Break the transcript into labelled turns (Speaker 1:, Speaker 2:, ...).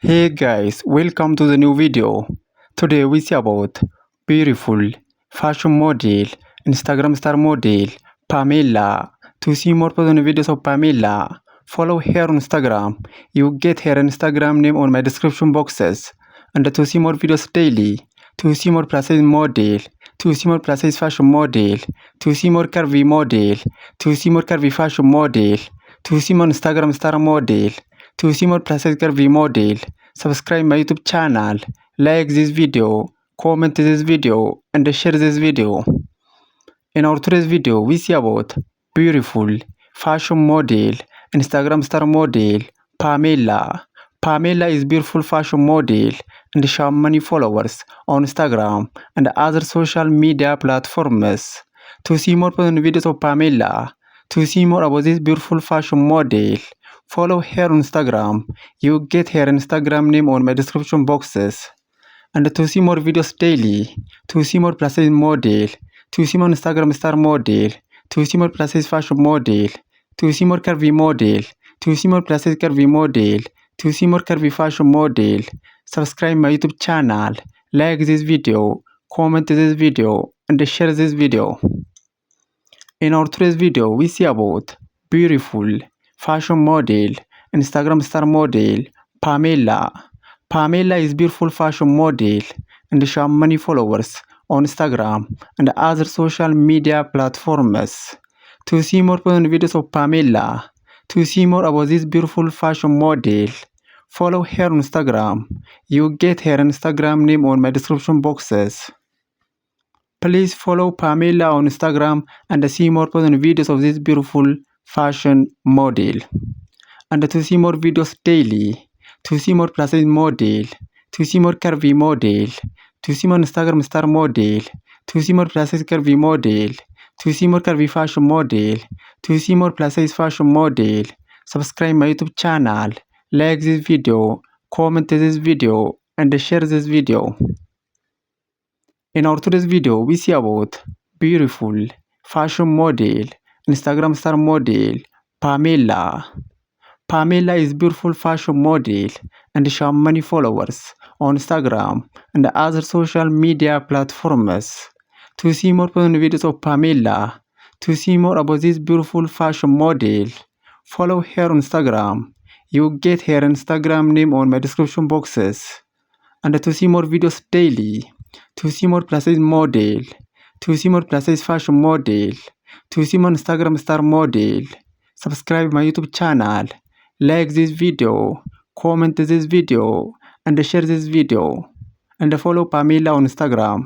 Speaker 1: Hey guys, welcome to the new video. Today we see about beautiful fashion model, Instagram star model, Pamela. To see more personal videos of Pamela, follow her on Instagram. You get her Instagram name on my description boxes. And to see more videos daily, to see more plus size model, to see more plus size fashion model, to see more curvy model, to see more curvy fashion model, to see more Instagram star model, to see more plus size curvy model, subscribe my YouTube channel, like this video, comment this video, and share this video. In our today's video, we see about beautiful fashion model, Instagram star model, Pamela. Pamela is beautiful fashion model and she has many followers on Instagram and other social media platforms. To see more personal videos of Pamela, to see more about this beautiful fashion model, follow her on Instagram. You get her Instagram name on my description boxes. And to see more videos daily, to see more plus size model, to see more Instagram star model, to see more plus size fashion model, to see more curvy model, to see more plus size curvy model, to see more curvy fashion model, subscribe my YouTube channel, like this video, comment this video, and share this video. In our today's video, we see about beautiful fashion model, Instagram star model, Pamela. Pamela is beautiful fashion model and she has many followers on Instagram and other social media platforms. To see more personal videos of Pamela, to see more about this beautiful fashion model, follow her on Instagram. You get her Instagram name on my description boxes. Please follow Pamela on Instagram and see more personal videos of this beautiful fashion model. And to see more videos daily, to see more plus size model, to see more curvy model, to see more Instagram star model, to see more plus size curvy model, to see more curvy fashion model, to see more plus size fashion model, subscribe my YouTube channel, like this video, comment this video, and share this video. In our today's video, we see about beautiful fashion model, Instagram star model, Pamela. Pamela is beautiful fashion model and she has many followers on Instagram and other social media platforms. To see more personal videos of Pamela, to see more about this beautiful fashion model, follow her on Instagram. You get her Instagram name on my description boxes. And to see more videos daily, to see more plus size model, to see more plus size fashion model, to see more Instagram star model, subscribe my YouTube channel, like this video, comment this video, and share this video, and follow Pamela on Instagram.